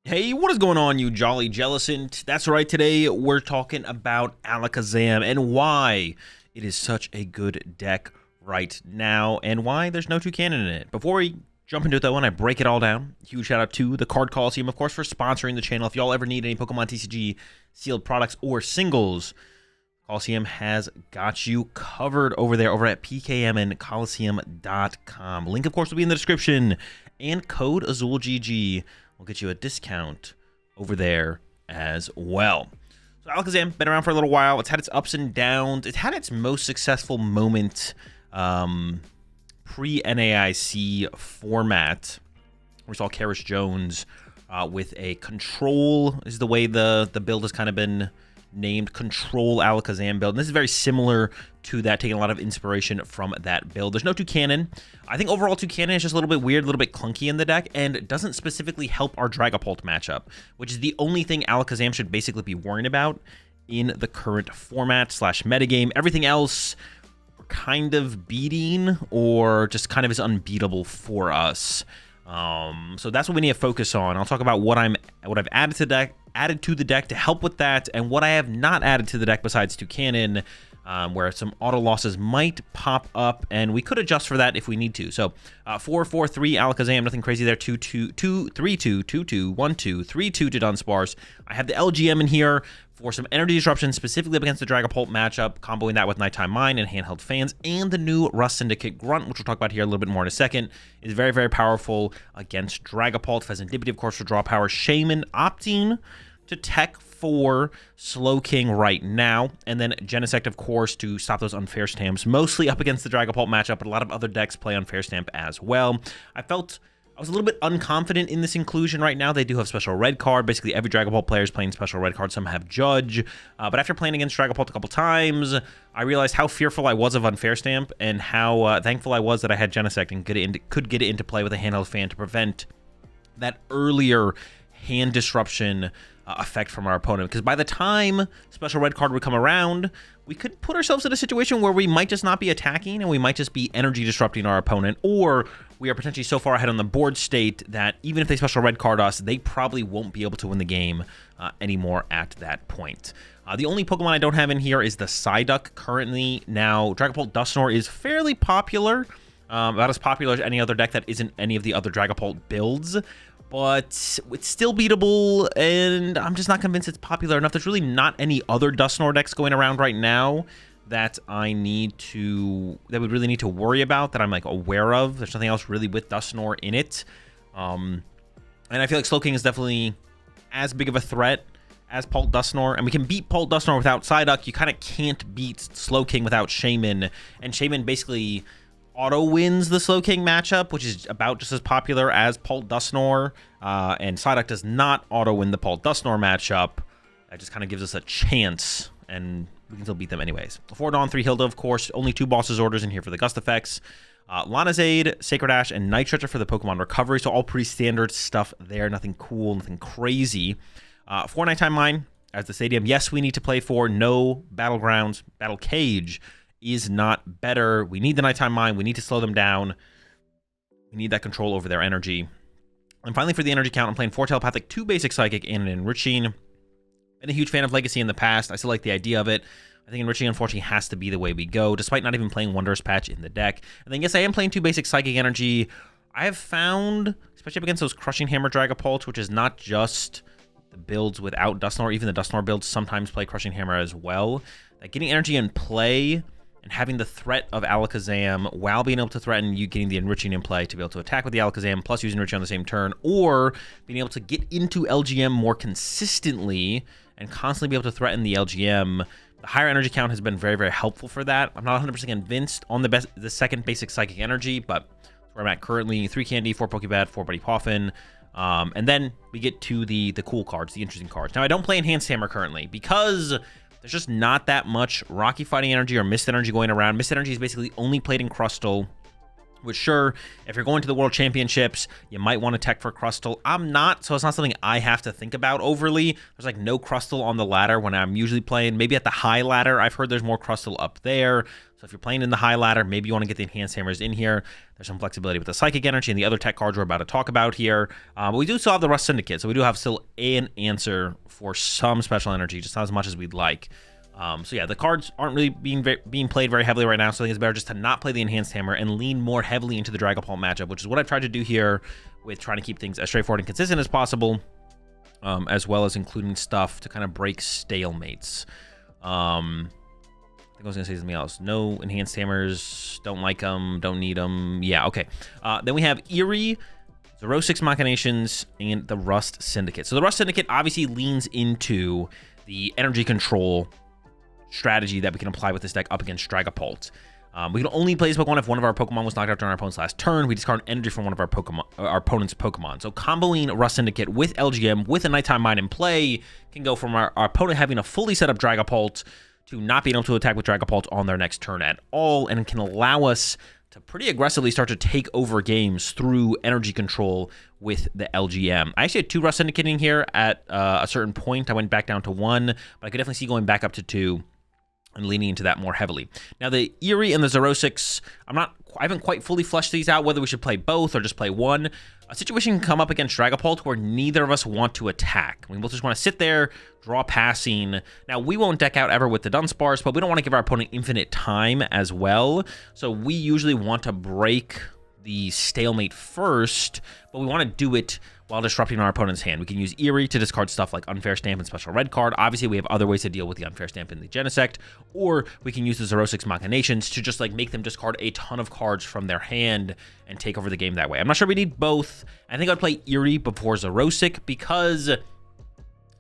Hey, what is going on, you jolly jellicent? That's right, today we're talking about Alakazam and why it is such a good deck right now and why there's no Toucannon in it. Before we jump into it though, and I break it all down, huge shout out to the Card Coliseum, of course, for sponsoring the channel. If y'all ever need any Pokemon TCG sealed products or singles, Coliseum has got you covered over there over at pkmncoliseum.com. Link, of course, will be in the description, and code AzulGG will get you a discount over there as well. So Alakazam, been around for a little while. It's had its ups and downs. It's had its most successful moment pre-NAIC format. We saw Karis Jones with a control, is the way the build has kind of been named, control Alakazam build. And this is very similar to that, taking a lot of inspiration from that build. There's no Toucannon. I think overall Toucannon is just a little bit weird, a little bit clunky in the deck, and doesn't specifically help our Dragapult matchup, which is the only thing Alakazam should basically be worrying about in the current format slash metagame. Everything else we're kind of beating, or just kind of is unbeatable for us. So that's what we need to focus on. I'll talk about what I've added to the deck to help with that, and what I have not added to the deck besides Toucannon, where some auto losses might pop up, and we could adjust for that if we need to. So 4-4-3 Alakazam, nothing crazy there. 2-2, 2-3-2, 2-2, 1-2, 3-2 to Dunsparce. I have the LGM in here for some energy disruption, specifically up against the Dragapult matchup, comboing that with Nighttime Mind and Handheld Fans, and the new Rust Syndicate Grunt, which we'll talk about here a little bit more in a second, is very, very powerful against Dragapult. Pheasantipity, of course, for draw power. Shaman opting to tech for Slowking right now, and then Genesect, of course, to stop those unfair stamps, mostly up against the Dragapult matchup, but a lot of other decks play unfair stamp as well. I was a little bit unconfident in this inclusion right now. They do have special red card. Basically, every Dragapult player is playing special red card. Some have Judge. But after playing against Dragapult a couple times, I realized how fearful I was of unfair stamp, and how thankful I was that I had Genesect and could get it into play with a Handheld Fan to prevent that earlier hand disruption effect from our opponent. Because by the time special red card would come around, we could put ourselves in a situation where we might just not be attacking, and we might just be energy disrupting our opponent, or we are potentially so far ahead on the board state that even if they special red card us, they probably won't be able to win the game anymore at that point. The only Pokemon I don't have in here is the Psyduck currently. Now, Dragapult Dusknoir is fairly popular, about as popular as any other deck that isn't any of the other Dragapult builds, but it's still beatable, and I'm just not convinced it's popular enough. There's really not any other Dusknoir decks going around right now that we really need to worry about, that I'm like aware of. There's nothing else really with Dusknoir in it. And I feel like Slowking is definitely as big of a threat as Pult Dusknoir, and we can beat Pult Dusknoir without Psyduck. You kind of can't beat Slowking without Shaman, and Shaman basically auto wins the Slowking matchup, which is about just as popular as Pult Dusknoir, and Psyduck does not auto win the Pult Dusknoir matchup. That just kind of gives us a chance, and we can still beat them anyways. 4 Dawn, 3 Hilda, of course. Only 2 bosses orders in here for the Gust effects. Lana's Aid, Sacred Ash, and Night Stretcher for the Pokemon Recovery, so all pretty standard stuff there. Nothing cool, nothing crazy. 4 Nighttime Mine as the Stadium. Yes, we need to play for no Battlegrounds. Battle Cage is not better. We need the Nighttime Mine. We need to slow them down. We need that control over their energy. And finally, for the energy count, I'm playing 4 Telepathic, 2 Basic Psychic, and an Enriching. Been a huge fan of Legacy in the past. I still like the idea of it. I think Enriching, unfortunately, has to be the way we go, despite not even playing Wondrous Patch in the deck. And then, yes, I am playing 2 Basic Psychic Energy. I have found, especially up against those Crushing Hammer Dragapult, which is not just the builds without Dusknoir, even the Dusknoir builds sometimes play Crushing Hammer as well, that getting energy in play and having the threat of Alakazam while being able to threaten you getting the Enriching in play to be able to attack with the Alakazam, plus using Enriching on the same turn, or being able to get into LGM more consistently and constantly be able to threaten the LGM. The higher energy count has been very, very helpful for that. I'm not 100% convinced on the second Basic Psychic Energy, but that's where I'm at currently. 3 Candy, 4 Pokebad, 4 Buddy Poffin. And then we get to the cool cards, the interesting cards. Now, I don't play Enhanced Hammer currently because there's just not that much Rocky Fighting Energy or Mist Energy going around. Mist Energy is basically only played in Crustal Which, sure, if you're going to the World Championships, you might want to tech for Crustle. I'm not, so it's not something I have to think about overly. There's like no Crustle on the ladder when I'm usually playing. Maybe at the high ladder, I've heard there's more Crustle up there. So if you're playing in the high ladder, maybe you want to get the Enhanced Hammers in here. There's some flexibility with the Psychic Energy and the other tech cards we're about to talk about here. But we do still have the Rust Syndicate, so we do have still an answer for some special energy, just not as much as we'd like. So yeah, the cards aren't really being played very heavily right now, so I think it's better just to not play the Enhanced Hammer and lean more heavily into the Dragapult matchup, which is what I've tried to do here with trying to keep things as straightforward and consistent as possible, as well as including stuff to kind of break stalemates. I think I was going to say something else. No Enhanced Hammers, don't like them, don't need them. Yeah, okay. Then we have Eerie, Zero-6 Machinations, and the Rust Syndicate. So the Rust Syndicate obviously leans into the energy control strategy that we can apply with this deck up against Dragapult. We can only play this Pokemon if one of our Pokemon was knocked out during our opponent's last turn. We discard energy from one of our opponent's Pokemon. So comboing Rust Syndicate with LGM with a Nighttime Mine in play can go from our opponent having a fully set up Dragapult to not being able to attack with Dragapult on their next turn at all, and can allow us to pretty aggressively start to take over games through energy control with the LGM. I actually had 2 Rust Syndicate in here at a certain point. I went back down to 1, but I could definitely see going back up to 2 and leaning into that more heavily. Now, the Eerie and the Zero-6, I haven't quite fully fleshed these out, whether we should play both or just play one. A situation can come up against Dragapult where neither of us want to attack. We both just want to sit there, draw passing. Now, we won't deck out ever with the Dunsparce, but we don't want to give our opponent infinite time as well. So we usually want to break the stalemate first, but we want to do it while disrupting our opponent's hand. We can use Eerie to discard stuff like Unfair Stamp and Special Red Card. Obviously, we have other ways to deal with the Unfair Stamp in the Genesect, or we can use the Zero-6 Machinations to just like make them discard a ton of cards from their hand and take over the game that way. I'm not sure we need both. I think I'd play Eerie before Zero-6 because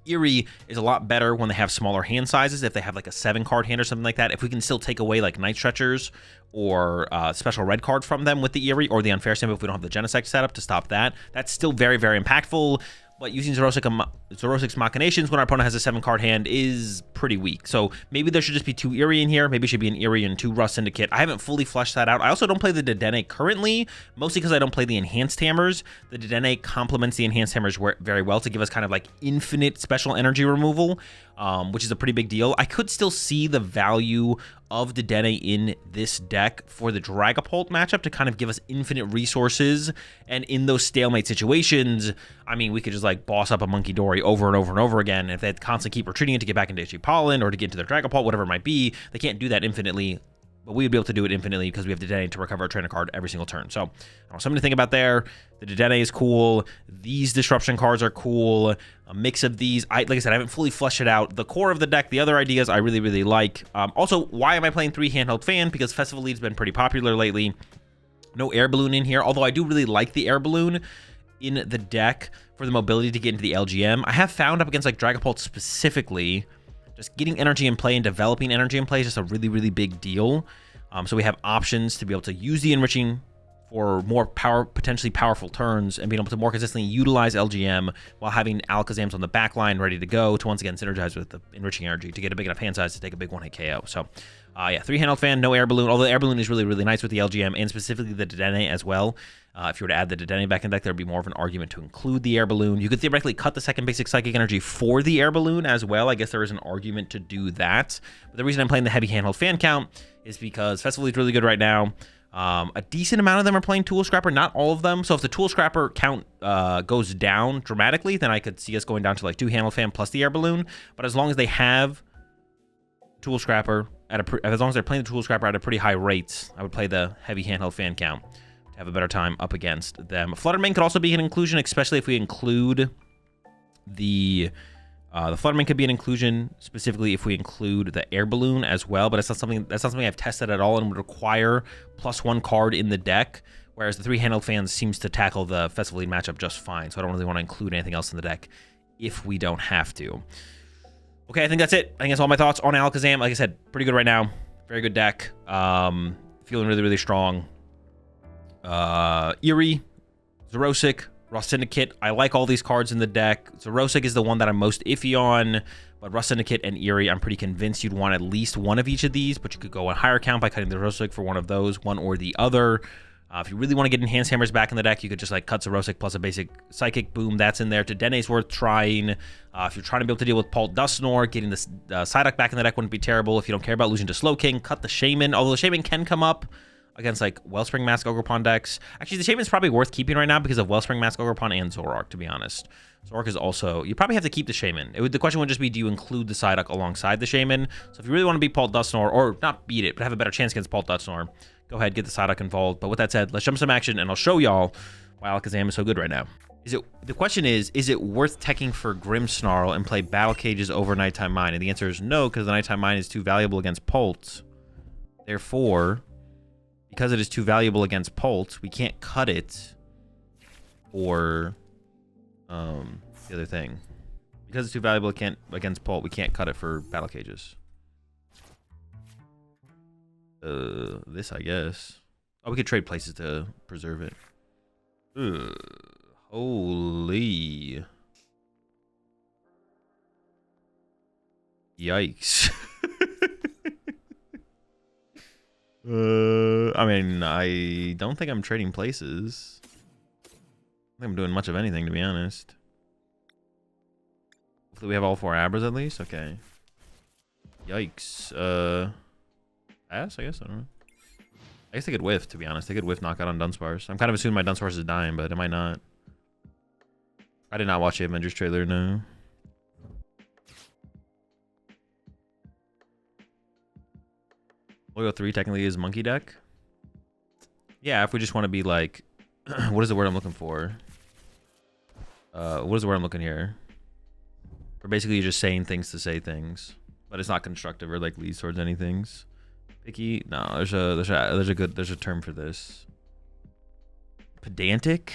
Eerie is a lot better when they have smaller hand sizes. If they have like a 7-card hand or something like that, if we can still take away like Night Stretchers or Special Red Card from them with the Eerie, or the Unfair Stamp if we don't have the Genesect setup to stop that, that's still very, very impactful. But using Zero-6 Machinations when our opponent has a 7-card hand is pretty weak. So maybe there should just be 2 Eerie in here. Maybe it should be an Eerie and 2 Rust Syndicate. I haven't fully fleshed that out. I also don't play the Dedenne currently, mostly because I don't play the Enhanced Hammers. The Dedenne complements the Enhanced Hammers very well to give us kind of like infinite special energy removal, which is a pretty big deal. I could still see the value of Dedenne in this deck for the Dragapult matchup to kind of give us infinite resources. And in those stalemate situations, I mean, we could just like boss up a Monkey Dory over and over and over again. If they constantly keep retreating it to get back into HG Pollen or to get into their Dragapult, whatever it might be, they can't do that infinitely. But we would be able to do it infinitely because we have Dedenne to recover a trainer card every single turn. So, something to think about there. The Dedenne is cool. These disruption cards are cool. A mix of these. Like I said, I haven't fully fleshed it out. The core of the deck, the other ideas I really, really like. Also, why am I playing 3 Handheld Fan? Because Festival Lead's been pretty popular lately. No Air Balloon in here, although I do really like the Air Balloon in the deck for the mobility to get into the LGM. I have found up against like Dragapult specifically, just getting energy in play and developing energy in play is just a really, really big deal. So we have options to be able to use the enriching for more potentially powerful turns and being able to more consistently utilize LGM while having Alakazams on the back line ready to go to once again synergize with the enriching energy to get a big enough hand size to take a big one-hit KO. So yeah, 3-handled fan, no Air Balloon, although the Air Balloon is really, really nice with the LGM and specifically the Dedenne as well. If you were to add the Dedenne back in deck, there would be more of an argument to include the Air Balloon. You could theoretically cut the second basic Psychic Energy for the Air Balloon as well. I guess there is an argument to do that. But the reason I'm playing the heavy handheld fan count is because Festival is really good right now. A decent amount of them are playing Tool Scrapper, not all of them. So if the Tool Scrapper count goes down dramatically, then I could see us going down to like 2 handheld fan plus the Air Balloon. But as long as they have Tool Scrapper, as long as they're playing the Tool Scrapper at a pretty high rate, I would play the heavy handheld fan count to have a better time up against them. Fluttermane could also be an inclusion, especially if we include the Fluttermane could be an inclusion specifically if we include the Air Balloon as well, but that's not something I've tested at all and would require +1 card in the deck, whereas the 3-handheld fan seems to tackle the Festival Lead matchup just fine, so I don't really want to include anything else in the deck if we don't have to. Okay, I think that's it. I think that's all my thoughts on Alakazam. Like I said, pretty good right now. Very good deck. Feeling really, really strong. Eerie, Zero-6, Rust Syndicate. I like all these cards in the deck. Zero-6 is the one that I'm most iffy on, but Rust Syndicate and Eerie, I'm pretty convinced you'd want at least one of each of these, but you could go a higher count by cutting the Zero-6 for one of those, one or the other. If you really want to get Enhanced Hammers back in the deck, you could just like cut Zerosic plus a basic Psychic. Boom, that's in there. Dedene's worth trying. If you're trying to be able to deal with Palt Dustnor, getting the Psyduck back in the deck wouldn't be terrible. If you don't care about losing to Slowking, cut the Shaman. Although the Shaman can come up against like Wellspring Mask, Ogerpon decks. Actually, the Shaman's probably worth keeping right now because of Wellspring Mask, Ogerpon, and Zoroark, to be honest. Zoroark is also... You probably have to keep the Shaman. The question would just be, do you include the Psyduck alongside the Shaman? So if you really want to beat Palt Dustnor, or not beat it, but have a better chance against Palt Dustnor, go ahead, get the Psyduck involved. But with that said, let's jump some action, and I'll show y'all why Alakazam is so good right now. The question is it worth teching for Grimmsnarl and play Battle Cages over Nighttime Mine? And the answer is no, because the Nighttime Mine is too valuable against Pult. Therefore, because it is too valuable against Pult, we can't cut it for the other thing. Because it's too valuable against Pult, we can't cut it for Battle Cages. This, I guess. Oh, we could trade places to preserve it. Ugh. Holy. Yikes. I mean, I don't think I'm trading places. I don't think I'm doing much of anything, to be honest. Hopefully we have all 4 Abras at least. Okay. Yikes. Pass, I guess. I don't know. I guess they could whiff, to be honest. They could whiff knockout on Dunsparce. I'm kind of assuming my Dunsparce is dying, but it might not. I did not watch the Avengers trailer, no. Logo 3 technically is monkey deck. Yeah, if we just want to be like... what is the word I'm looking for? What is the word I'm looking here? We're basically just saying things to say things. But it's not constructive or like leads towards anything. Picky? No, there's a term for this. Pedantic?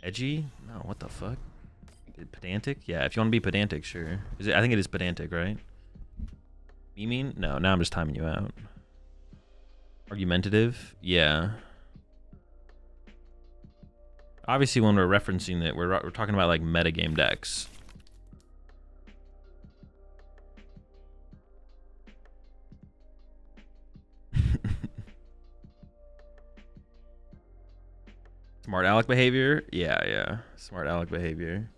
Edgy? No, what the fuck? Pedantic? Yeah, if you want to be pedantic, sure. I think it is pedantic, right? Memeing? No, now I'm just timing you out. Argumentative? Yeah. Obviously, when we're referencing it, we're talking about like metagame decks. Smart Alec behavior? Yeah. Smart Alec behavior.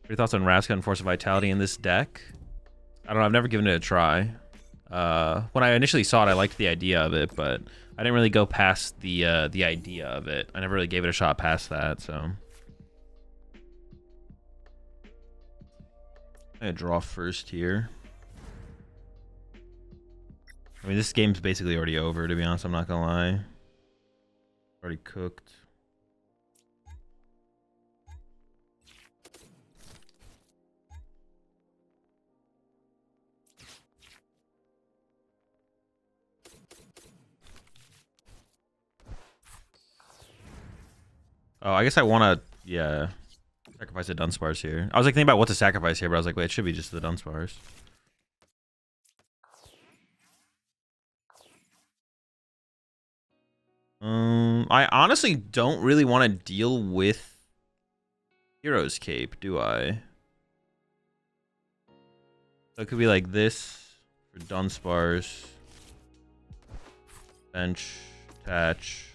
What are your thoughts on Raska and Force of Vitality in this deck? I don't know, I've never given it a try. When I initially saw it, I liked the idea of it, but I didn't really go past the idea of it. I never really gave it a shot past that, so. I'm gonna draw first here. I mean, this game's basically already over, to be honest, I'm not gonna lie. Already cooked. Oh, I guess I want to, yeah, sacrifice a Dunsparce here. I was like thinking about what to sacrifice here, but I was like, wait, it should be just the Dunsparce. I honestly don't really want to deal with Hero's Cape, do I? So it could be like this for Dunsparce. Bench, attach.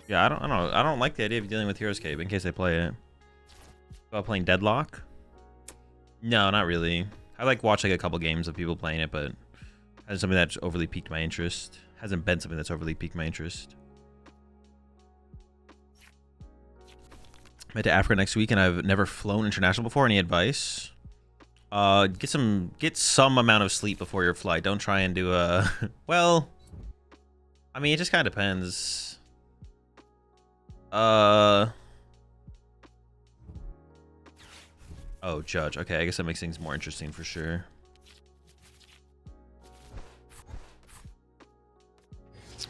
Yeah, I don't like the idea of dealing with Hero's Cape in case I play it. About playing Deadlock? No, not really. I like watch like a couple games of people playing it, but hasn't something that's overly piqued my interest. Hasn't been something that's overly piqued my interest. I'm headed to Africa next week, and I've never flown international before. Any advice? Get some amount of sleep before your flight. Don't try and do a well. I mean, it just kind of depends. Oh, Judge. Okay, I guess that makes things more interesting for sure.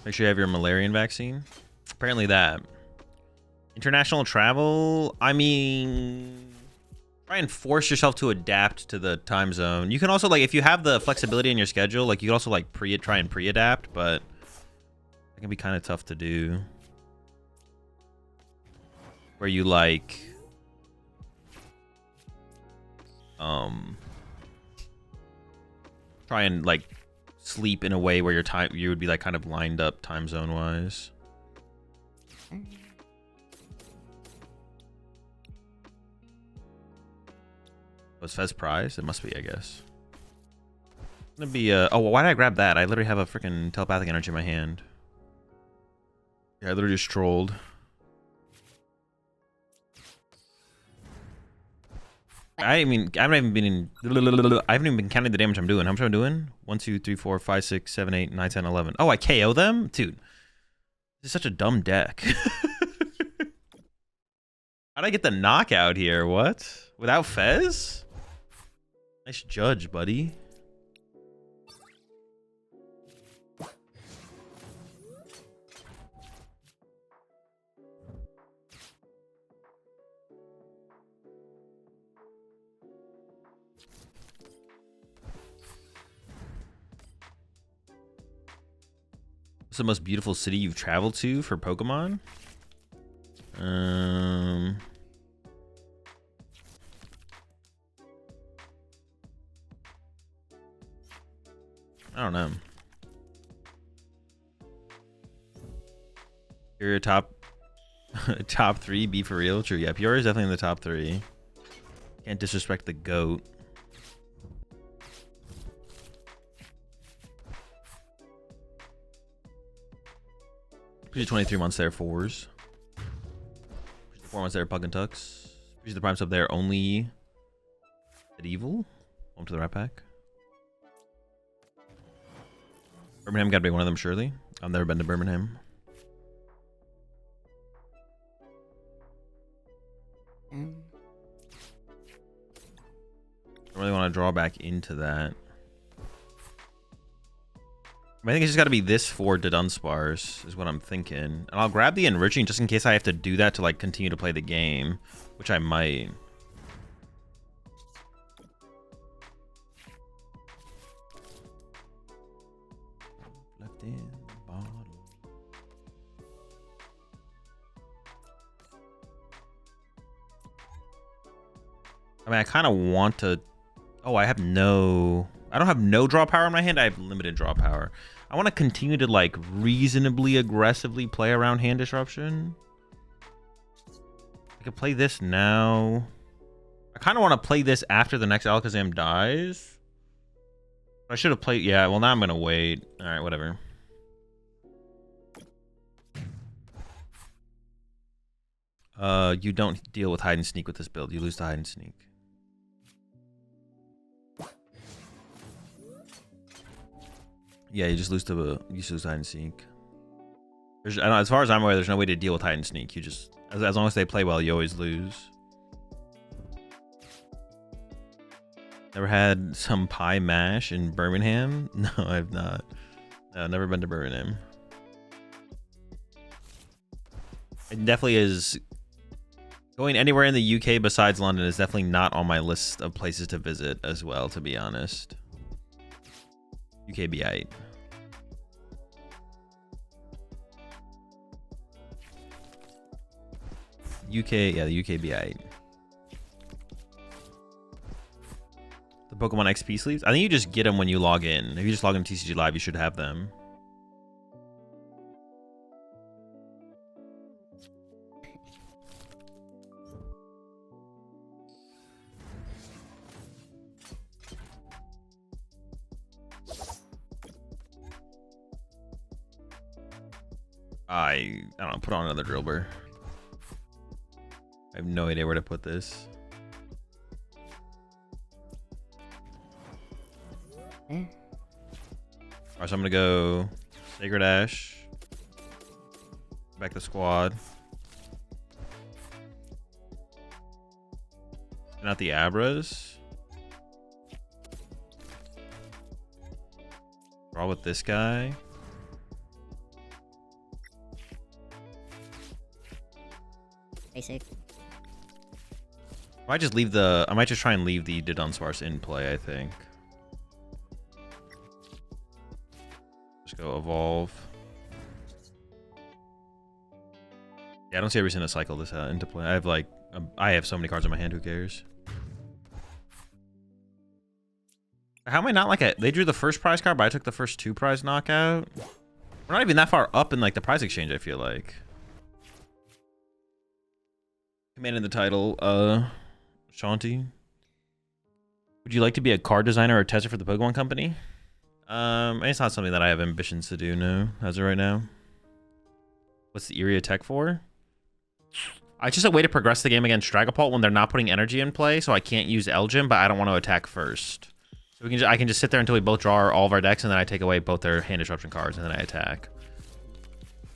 Make sure you have your Malarian vaccine. Apparently that. International travel, I mean, try and force yourself to adapt to the time zone. You can also, like, if you have the flexibility in your schedule, like, you can also, like, try and pre-adapt, but it can be kind of tough to do. Where you, like, try and, like, sleep in a way where you would be like kind of lined up time zone wise. Was Fez prize? It must be, I guess. It's gonna be oh, well, why did I grab that? I literally have a freaking telepathic energy in my hand. Yeah, I literally just trolled. I haven't even been counting the damage I'm doing. How much am I doing? 1, 2, 3, 4, 5, 6, 7, 8, 9, 10, 11. Oh, I KO them? Dude. This is such a dumb deck. How'd I get the knockout here? What? Without Fez? Nice judge, buddy. What's the most beautiful city you've traveled to for Pokemon? I don't know. You're top 3, be for real. True, yeah. Peoria is definitely in the top 3. Can't disrespect the GOAT. Appreciate 23 months there, 4s. Appreciate 4 months there, Pug and Tux. Appreciate the prime sub there, only at Evil. Welcome to the Rat Pack. Birmingham gotta be one of them, surely. I've never been to Birmingham. I don't really want to draw back into that. I think it's just got to be this for the Dunsparce is what I'm thinking. And I'll grab the enriching just in case I have to do that to like continue to play the game, which I might. Left in the bottle. I mean, I kind of want to. Oh, I don't have no draw power in my hand. I have limited draw power. I want to continue to like reasonably aggressively play around hand disruption. I could play this now. I kind of want to play this after the next Alakazam dies. I should have played. Yeah, well, now I'm going to wait. All right, whatever. You don't deal with hide and sneak with this build. You lose to hide and sneak. Yeah, you just lose to hide and seek. As far as I'm aware, there's no way to deal with hide and sneak. You just, as long as they play well, you always lose. Never had some pie mash in Birmingham? No, I've not. No, never been to Birmingham. It definitely is. Going anywhere in the UK besides London is definitely not on my list of places to visit as well, to be honest. UK be aight. UK, yeah, the UK be aight. The Pokemon XP sleeves? I think you just get them when you log in. If you just log in TCG Live, you should have them. I don't know, put on another Drillbur. I have no idea where to put this. Alright, so I'm gonna go Sacred Ash. Back the squad. Not the Abras. Draw with this guy. Basic. I might just try and leave the Dunsparce in play, I think. Just go evolve. Yeah, I don't see a reason to cycle this into play. I have so many cards in my hand, who cares? How am I not like a... They drew the first prize card, but I took the first 2 prize knockout. We're not even that far up in like the prize exchange, I feel like. Commanding the title, Shanti. Would you like to be a card designer or tester for the Pokemon Company? It's not something that I have ambitions to do, no, as of right now. What's the area tech for? It's just a way to progress the game against Dragapult when they're not putting energy in play, so I can't use Elgin, but I don't want to attack first. So we can I can just sit there until we both draw all of our decks, and then I take away both their hand disruption cards, and then I attack.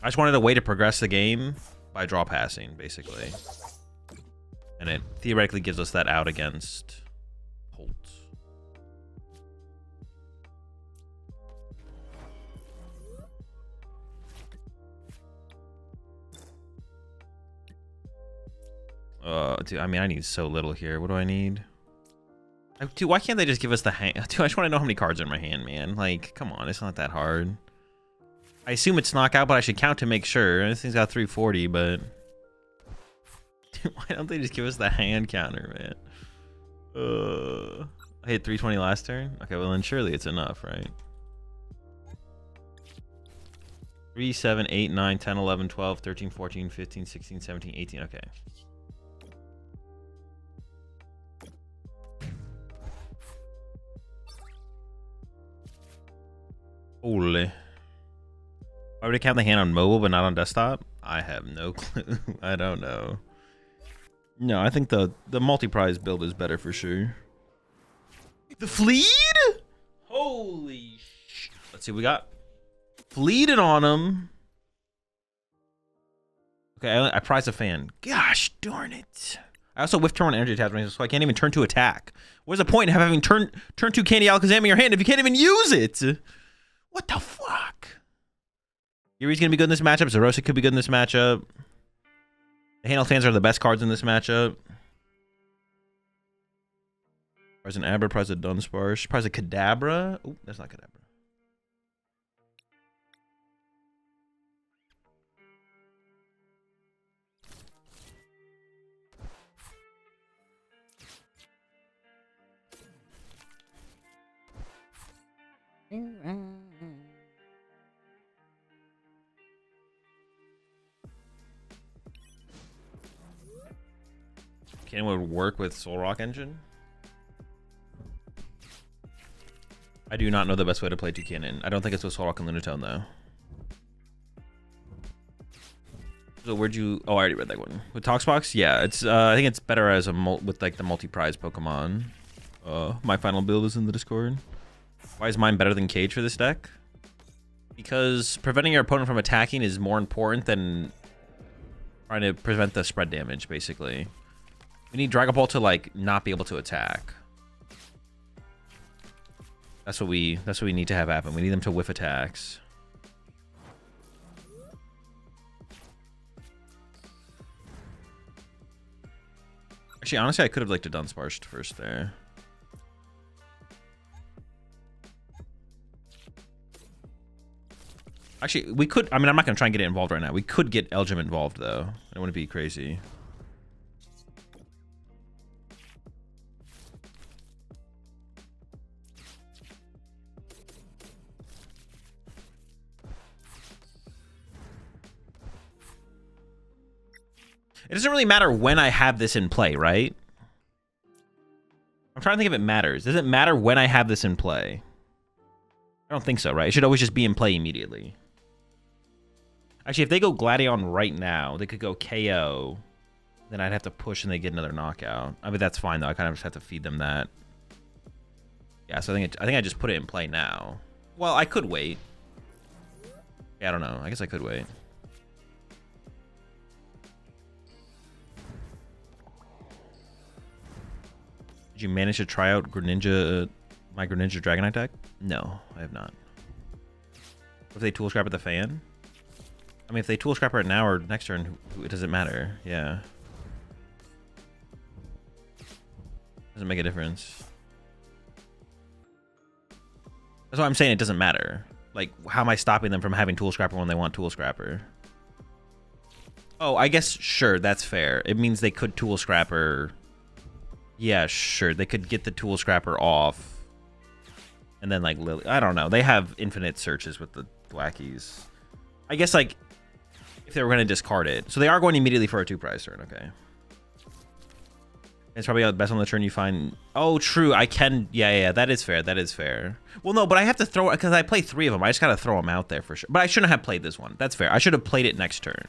I just wanted a way to progress the game by draw passing, basically. And it theoretically gives us that out against Holt. Dude, I mean, I need so little here. What do I need? Dude, why can't they just give us the hand? Dude, I just want to know how many cards are in my hand, man. Like, come on, it's not that hard. I assume it's knockout, but I should count to make sure. This thing's got 340, but... Dude, why don't they just give us the hand counter, man? I hit 320 last turn? Okay, well then surely it's enough, right? 3, 7, 8, 9, 10, 11, 12, 13, 14, 15, 16, 17, 18, okay. Holy. Why would it count the hand on mobile but not on desktop? I have no clue. I don't know. No, I think the multi-prize build is better for sure. The Fleed? Holy sh... Let's see what we got. Fleeted on him. Okay, I prize a fan. Gosh darn it. I also whiff turn on energy attachment, so I can't even turn to attack. What's the point in having turn 2 Candy Alakazam in your hand if you can't even use it? What the fuck? Yuri's gonna be good in this matchup. Zoroark could be good in this matchup. The Handle fans are the best cards in this matchup. Prize an Abra, prize a Dunsparce, prize a Kadabra. Oh, that's not Kadabra. Can anyone work with Soul Rock Engine? I do not know the best way to play Toucannon. I don't think it's with Soul Rock and Lunatone though. So where'd you? Oh, I already read that one. With Toxbox, yeah, it's. I think it's better as a with like the multi-prize Pokemon. My final build is in the Discord. Why is mine better than Cage for this deck? Because preventing your opponent from attacking is more important than trying to prevent the spread damage. Basically, we need Dragapult to like not be able to attack. That's what we need to have happen. We need them to whiff attacks. Actually, honestly, I could have liked a Dunsparce first there. Actually, we could... I mean, I'm not going to try and get it involved right now. We could get Elgin involved, though. I don't want to be crazy. It doesn't really matter when I have this in play, right? I'm trying to think if it matters. Does it matter when I have this in play? I don't think so, right? It should always just be in play immediately. Actually, if they go Gladion right now, they could go KO. Then I'd have to push and they get another knockout. I mean, that's fine, though. I kind of just have to feed them that. Yeah, so I think I just put it in play now. Well, I could wait. Yeah, I don't know. I guess I could wait. Did you manage to try out Greninja, my Greninja Dragonite deck? No, I have not. What if they Tool Scrap at the fan? I mean, if they Tool Scrap it now or next turn, it doesn't matter. Yeah. Doesn't make a difference. That's why I'm saying it doesn't matter. Like, how am I stopping them from having Tool Scrapper when they want Tool Scrapper? Oh, I guess, sure, that's fair. It means they could Tool Scrapper... Yeah, sure. They could get the Tool Scrapper off And then like Lily. I don't know. They have infinite searches with the Blackies. I guess like if they were going to discard it. So they are going immediately for a 2-prize turn. Okay. It's probably the best on the turn you find. Oh, true. I can. Yeah. That is fair. That is fair. Well, no, but I have to throw it because I play 3 of them. I just got to throw them out there for sure. But I shouldn't have played this one. That's fair. I should have played it next turn.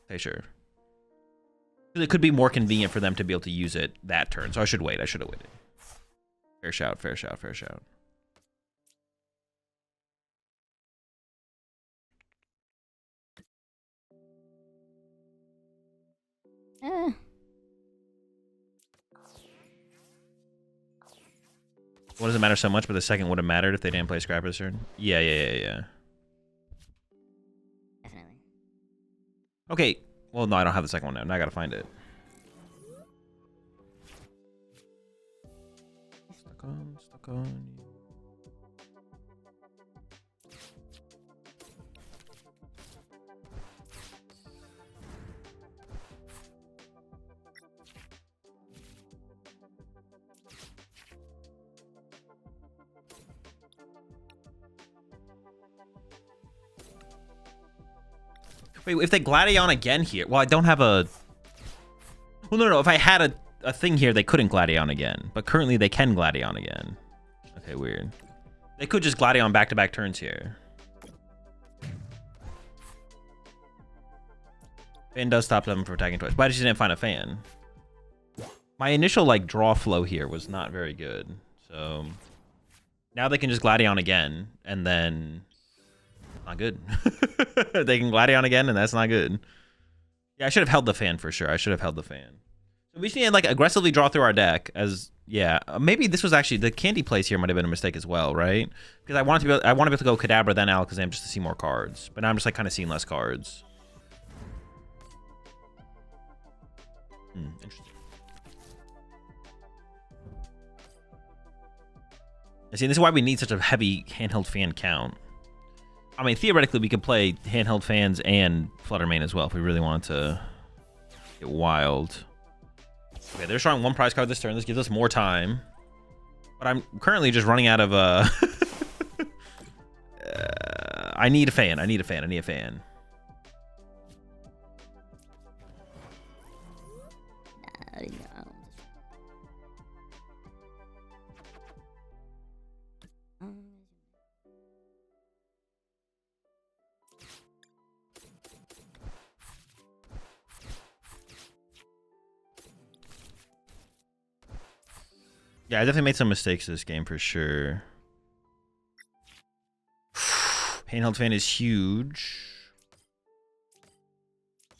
Okay, sure. It could be more convenient for them to be able to use it that turn. So I should wait. I should have waited. Fair shout. Fair shout. Fair shout. What does it matter so much? But the second would have mattered if they didn't play Scrapper this turn. Yeah. Definitely. Okay. Well, no, I don't have the second one now. Now I gotta find it. Stuck on. Wait, if they Gladion again here... Well, I don't have a... Well, no. If I had a thing here, they couldn't Gladion again. But currently, they can Gladion again. Okay, weird. They could just Gladion back-to-back turns here. Fan does stop them from attacking twice. But I just didn't find a fan. My initial, like, draw flow here was not very good. So... Now they can just Gladion again. And then... Not good. They can Gladion again, and that's not good. Yeah, I should have held the fan for sure. I should have held the fan. So we just need to like aggressively draw through our deck. As yeah, maybe this was actually the candy place here might have been a mistake as well, right? Because I wanted to be able to go Kadabra then Alakazam just to see more cards, but now I'm just like kind of seeing less cards. Interesting. I see. This is why we need such a heavy handheld fan count. I mean, theoretically, we could play handheld fans and Fluttermane as well if we really wanted to get wild. Okay, they're showing 1 prize card this turn. This gives us more time. But I'm currently just running out of... I need a fan. I need a fan. Yeah, I definitely made some mistakes this game for sure. Handheld fan is huge.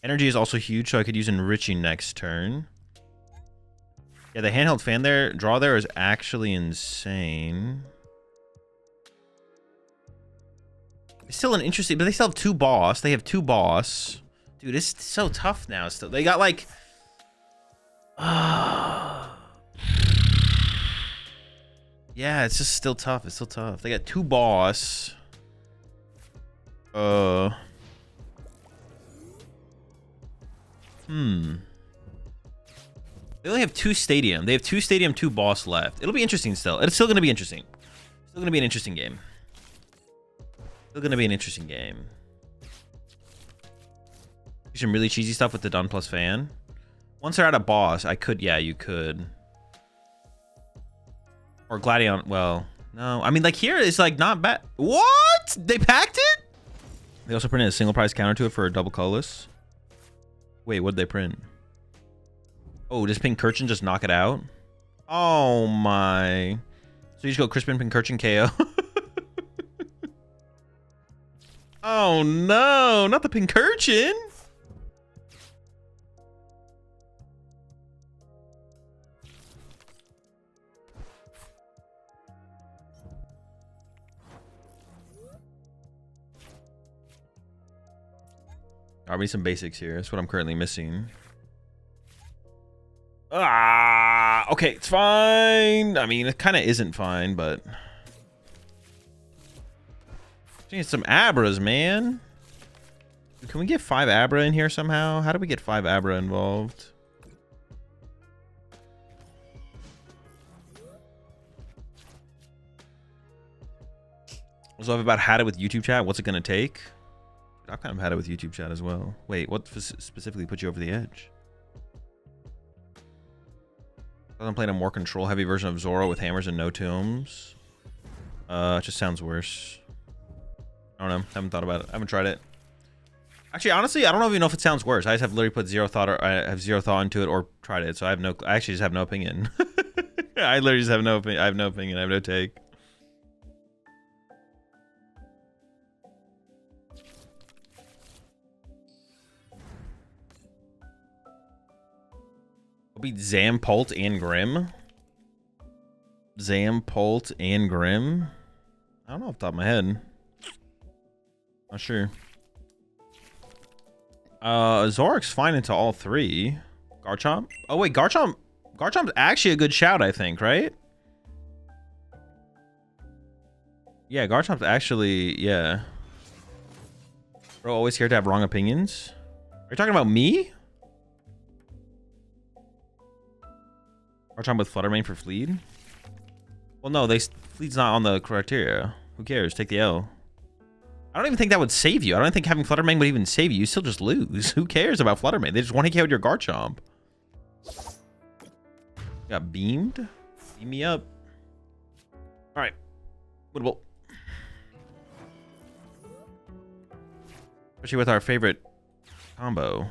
Energy is also huge, so I could use Enriching next turn. Yeah, the handheld fan there, draw there is actually insane. It's still an interesting, but they still have 2 boss. They have 2 boss. Dude, it's so tough now still. They got like... Yeah, it's just still tough. It's still tough. They got 2 boss. They only have 2 stadium. They have 2 stadium, 2 boss left. It'll be interesting still. It's still going to be interesting. Still going to be an interesting game. Still going to be an interesting game. Do some really cheesy stuff with the Dun plus fan. Once they're at a boss, I could... Yeah, you could... Or Gladion, well, no. I mean, like, here it's, like, not bad. What? They packed it? They also printed a single prize counter to it for a double colorless. Wait, what did they print? Oh, does Pincurchin just knock it out? Oh, my. So you just go Crispin, Pincurchin, KO. Oh, no. Not the Pincurchin. I'll read some basics here. That's what I'm currently missing. Okay, it's fine. I mean, it kind of isn't fine, but... Need some Abras, man. Can we get 5 Abra in here somehow? How do we get 5 Abra involved? Also, I've about had it with YouTube chat. What's it gonna take? I've kind of had it with YouTube chat as well. Wait, what specifically put you over the edge? I'm playing a more control-heavy version of Zoro with hammers and no tombs. It just sounds worse. I don't know. Haven't thought about it. I haven't tried it. Actually, honestly, I don't even know if it sounds worse. I just have literally put zero thought, or I have zero thought into it, or tried it. So I have no. I actually just have no opinion. I literally just have no opinion. I have no opinion. I have no take. I'll beat Zampult and Grim. Zampult and Grim. I don't know off the top of my head. Not sure. Zorik's fine into all 3. Garchomp? Oh wait, Garchomp's actually a good shout, I think, right? Yeah, Garchomp's actually, yeah. Bro, always scared to have wrong opinions. Are you talking about me? Garchomp with Flutter Mane for Fleed? Well, no, Fleed's not on the criteria. Who cares? Take the L. I don't even think that would save you. I don't think having Flutter Mane would even save you. You still just lose. Who cares about Flutter Mane? They just want to KO your Garchomp. Got beamed? Beam me up. Alright. Winnable. Especially with our favorite combo.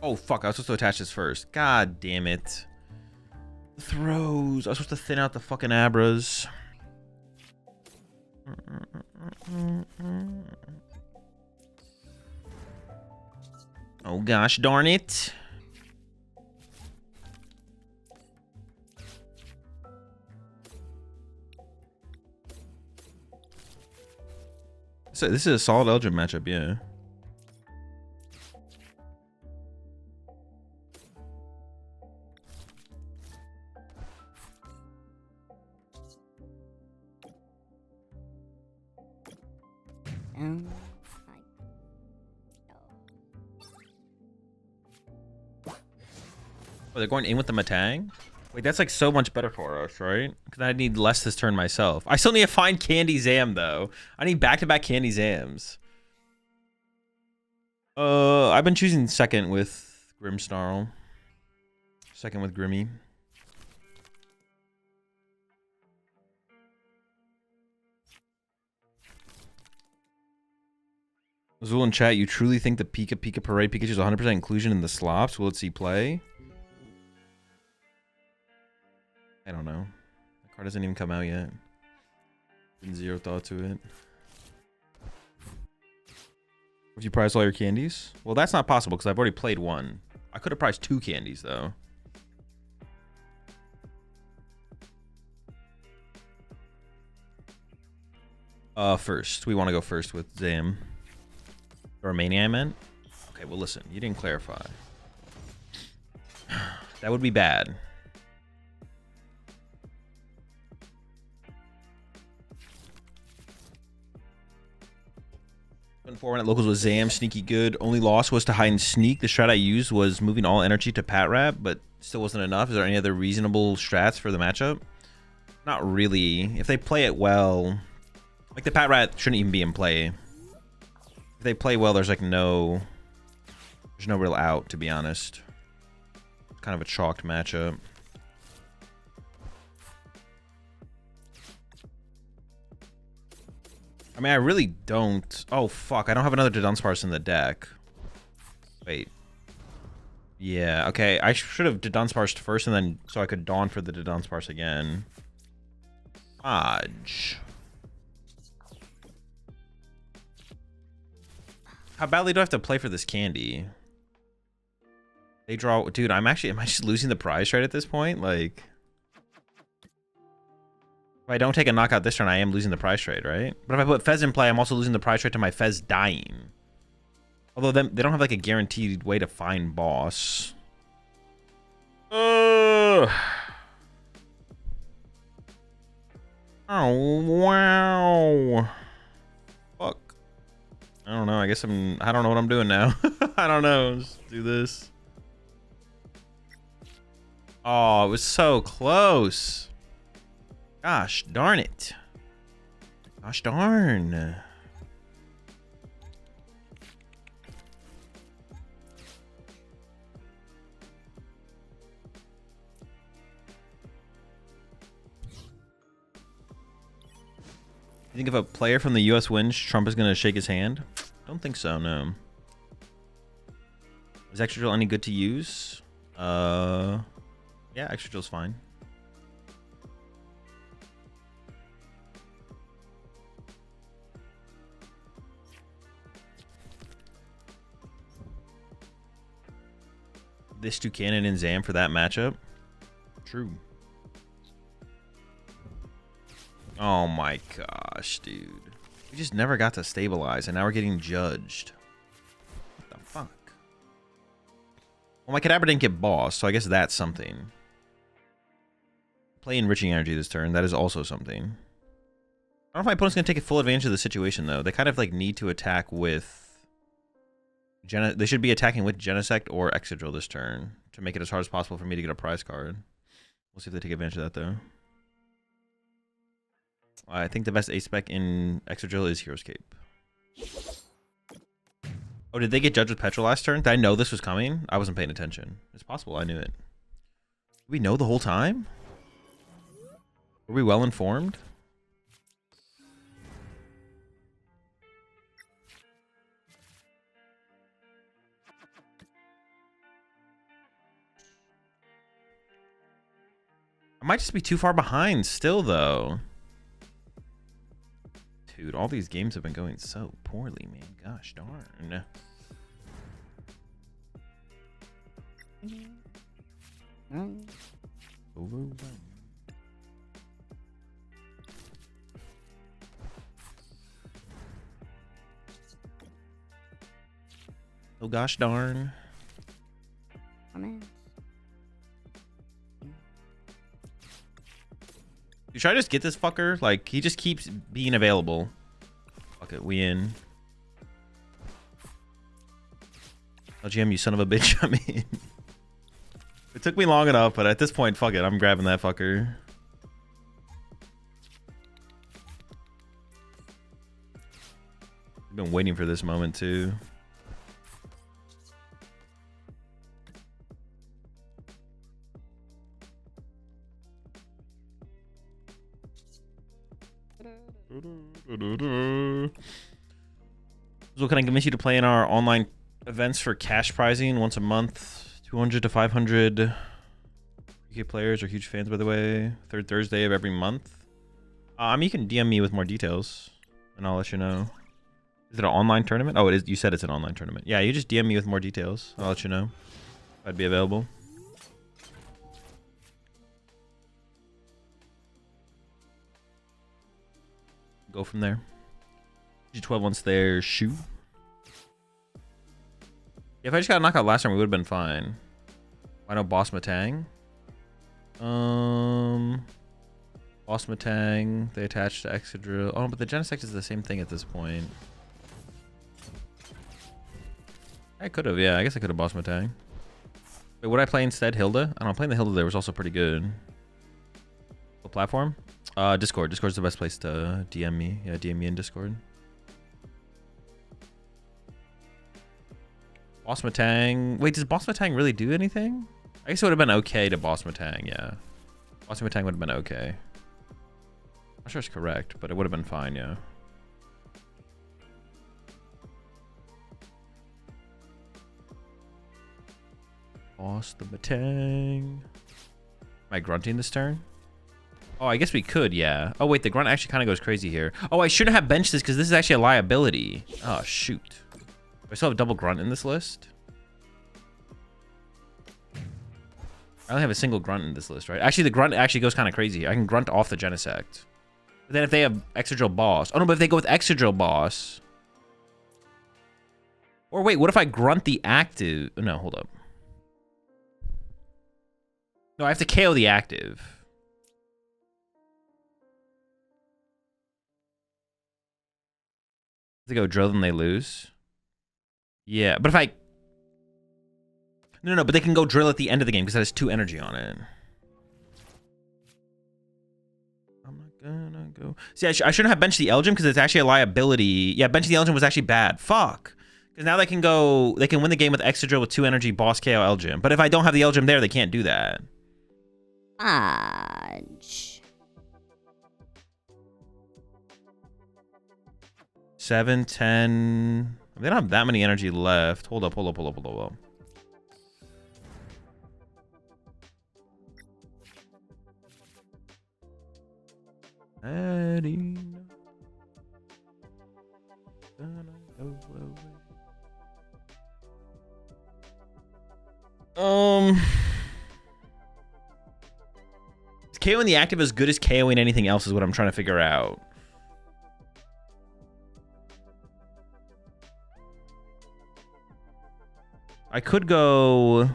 Oh, fuck. I was supposed to attach this first. God damn it. The throws. I was supposed to thin out the fucking Abras. Oh, gosh darn it. So this is a solid Eldritch matchup, yeah. Oh, they're going in with the Matang? Wait, that's like so much better for us, right? Because I need less this turn myself. I still need to find Candy Zam, though. I need back-to-back Candy Zams. I've been choosing second with Grimmsnarl. Second with Grimmy. Azul in chat, you truly think the Pika Pika Parade Pikachu is 100% inclusion in the slops? Will it see play? I don't know. The card hasn't even come out yet. Been zero thought to it. Would you prize all your candies? Well, that's not possible because I've already played one. I could have prized 2 candies though. First. We want to go first with Zam. Or Mania, I meant? Okay, well listen. You didn't clarify. That would be bad. Forward at locals with Zam, sneaky good. Only loss was to hide and sneak. The strat I used was moving all energy to Pat Rap, but still wasn't enough. Is there any other reasonable strats for the matchup? Not really. If they play it well, like the Pat Rat shouldn't even be in play. If they play well, there's like there's no real out, to be honest. Kind of a chalked matchup. I mean, I really don't. Oh, fuck. I don't have another Dunsparce in the deck. Wait. Yeah, okay. I should have Dunsparce first and then so I could Dawn for the Dunsparce again. Fudge. How badly do I have to play for this candy? They draw... Dude, am I just losing the prize trade at this point? Like... If I don't take a knockout this turn, I am losing the prize trade, right? But if I put Fez in play, I'm also losing the prize trade to my Fez dying. Although they don't have like a guaranteed way to find boss. Oh, wow. Fuck. I don't know. I guess I don't know what I'm doing now. I don't know. Let's do this. Oh, it was so close. Gosh darn it. Gosh darn. You think if a player from the US wins, Trump is going to shake his hand? Don't think so, no. Is extra drill any good to use? Yeah, extra drill's fine. This Toucannon and Zam for that matchup? True. Oh my gosh, dude. We just never got to stabilize, and now we're getting judged. What the fuck? Well, my Kadabra didn't get boss, so I guess that's something. Play Enriching Energy this turn. That is also something. I don't know if my opponent's going to take full advantage of the situation, though. They kind of like need to attack with... They should be attacking with Genesect or Excadrill this turn to make it as hard as possible for me to get a prize card. We'll see if they take advantage of that, though. I think the best ace spec in Excadrill is Hero's Cape. Oh, did they get judged with Petrol last turn? Did I know this was coming? I wasn't paying attention. It's possible I knew it. Did we know the whole time? Were we well informed? I might just be too far behind still, though. Dude, all these games have been going so poorly, man. Gosh darn. Overwhelmed. Oh gosh darn. Oh, man. You try to just get this fucker? Like, he just keeps being available. Fuck it, we in. LGM, you son of a bitch, I mean. It took me long enough, but at this point, fuck it, I'm grabbing that fucker. I've been waiting for this moment, too. So can I convince you to play in our online events for cash prizing once a month? 200 to 500 UK players are huge fans, by the way. Third Thursday of every month. I mean, you can DM me with more details, and I'll let you know. Is it an online tournament? Oh, it is. You said it's an online tournament. Yeah, you just DM me with more details. I'll let you know if I'd be available. Go from there. G12 once there. Shoe. If I just got a knockout last time, we would have been fine. Why no Boss Matang? Boss Matang. They attached to Excadrill. Oh, but the Genesect is the same thing at this point. I could have, yeah. I guess I could have Boss Matang. Wait, would I play instead Hilda? I don't know. Playing the Hilda there was also pretty good. What platform? Discord. Discord's the best place to DM me. Yeah, DM me in Discord. Boss Matang. Wait, does Boss Matang really do anything? I guess it would have been okay to Boss Matang, yeah. Boss Matang would have been okay. I'm not sure it's correct, but it would have been fine, yeah. Boss the Matang. Am I grunting this turn? Oh, I guess we could, yeah. Oh, wait, the grunt actually kind of goes crazy here. Oh, I shouldn't have benched this because this is actually a liability. Oh, shoot. Do I still have double grunt in this list? I only have a single grunt in this list, right? Actually, the grunt actually goes kind of crazy here. I can grunt off the Genesect. But then if they have Excadrill boss... Oh, no, but if they go with Excadrill boss... Or wait, what if I grunt the active... No, hold up. No, I have to KO the active. They go drill, then they lose. Yeah, but if I... No, but they can go drill at the end of the game because that has 2 energy on it. I'm not gonna go... See, I shouldn't have benched the Elgin because it's actually a liability. Yeah, benching the Elgin was actually bad. Fuck. Because now they can go... They can win the game with extra drill with 2 energy, boss KO Elgin. But if I don't have the Elgin there, they can't do that. Fudge. 7, 10... They don't have that many energy left. Hold up. Is KOing the active as good as KOing anything else is what I'm trying to figure out. I could go...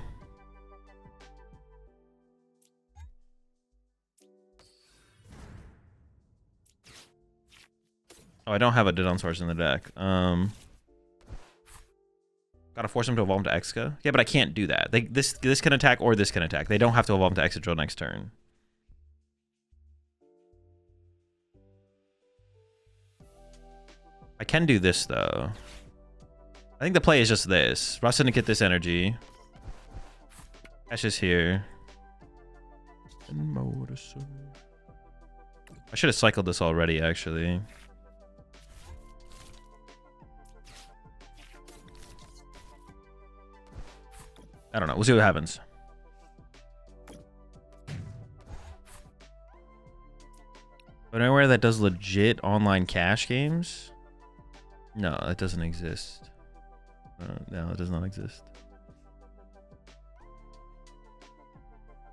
Oh, I don't have a Didon source in the deck. Gotta force him to evolve to Exca. Yeah, but I can't do that. This can attack or this can attack. They don't have to evolve to Exca drill next turn. I can do this though. I think the play is just this. Rust didn't get this energy. Ash is here. I should have cycled this already, actually. I don't know. We'll see what happens. But anywhere that does legit online cash games? No, that doesn't exist. No, it does not exist.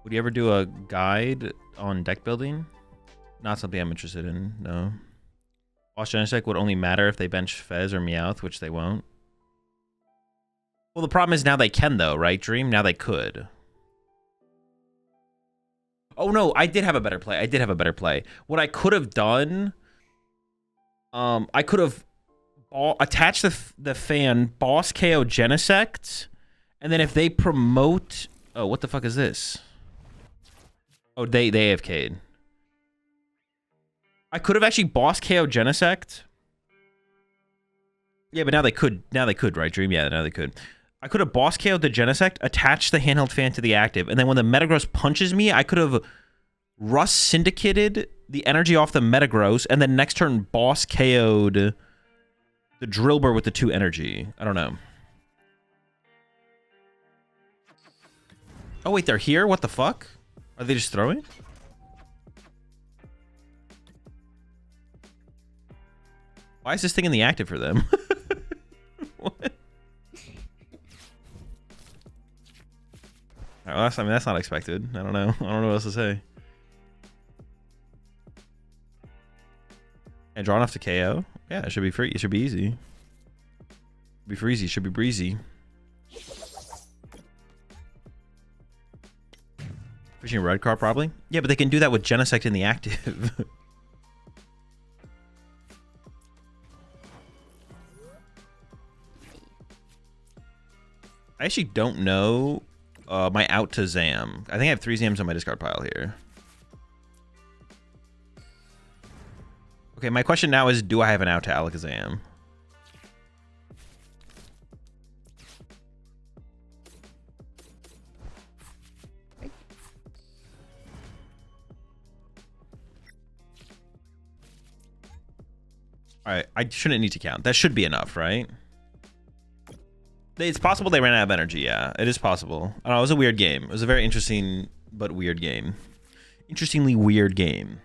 Would you ever do a guide on deck building? Not something I'm interested in, no. Boss Genesect would only matter if they bench Fez or Meowth, which they won't. Well, the problem is now they can, though, right, Dream? Now they could. Oh, no, I did have a better play. What I could have done... I could have attached the fan, boss KO Genesect, and then if they promote... Oh, what the fuck is this? Oh, they AFK'd. I could have actually boss KO Genesect. Yeah, but now they could. Now they could, right, Dream? Yeah, now they could. I could have boss KO'd the Genesect, attached the handheld fan to the active, and then when the Metagross punches me, I could have Rust syndicated the energy off the Metagross, and then next turn boss KO'd the Drillbur with the 2 energy. I don't know. Oh, wait, they're here? What the fuck? Are they just throwing? Why is this thing in the active for them? What? Well, I mean, that's not expected. I don't know. I don't know what else to say. And draw enough to KO? Yeah, it should be free. It should be easy. Should be freezy. Should be breezy. Fishing red card, probably. Yeah, but they can do that with Genesect in the active. I actually don't know my out to Zam. I think I have 3 Zams on my discard pile here. Okay, my question now is, do I have an out to Alakazam? Alright, I shouldn't need to count. That should be enough, right? It's possible they ran out of energy, yeah. It is possible. I don't know, it was a weird game. It was a very interesting but weird game. Interestingly weird game.